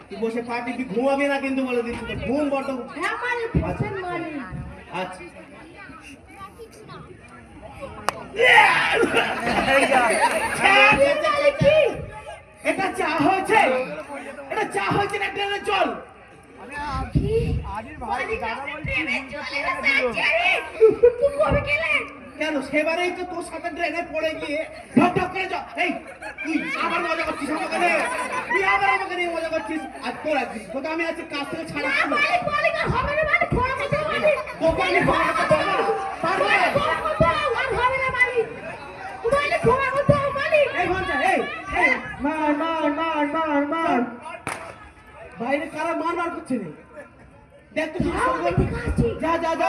তুই বসে পার্টি তুই ঘুমাবি না কিন্তু বলে দিচ্ছি তো ঘুম বড়। হ্যাঁ মালিক বসেন মালিক। আচ্ছা এটা চা হয়েছে, এটা চা হয়েছে না ট্রেনের জল? কেন সেবারেই তো তোর সাথে ট্রেনে পড়ে গিয়ে ঢপ ঢপ করে যাও। এই তুই আবার মজা করছিস আমাকে রে, তুই আবার আমাকে নিয়ে মজা করছিস। আর তোর একদিন তোকে আমি আজকে কাজ থেকে ছাড়া তোকে আমি বাইরে কারা মার মার করছে রে? দেখ তো যা যা যা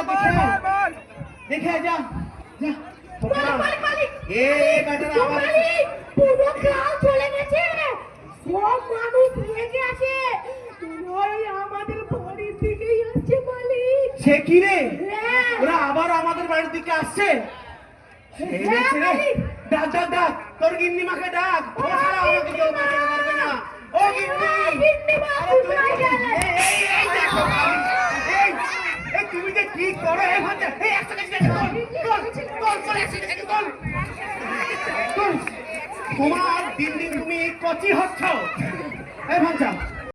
দেখে দেখে যা যা। পুরো গ্রাম চলে গেছে, সব মানুষ রেগে আছে, আমাদের বাড়ির দিকেই আসছে মালিক। সে কি রে? হ্যাঁ। ওরা আবার আমাদের বাড়ির দিকে আসছে? ডাক ডাক ডাক তোর গিন্নি মাকে ডাক, ও ছাড়া আমাকে কেউ বাঁচাতে পারবে না। ও গিন্নি মা কোথায় গেলে? এই তুমি যে কি করো? এই ভাঞ্জা এই একটা কাজ দেখো, তোমার দিন দিন তুমি কচি হচ্ছ। এই ভাঞ্জা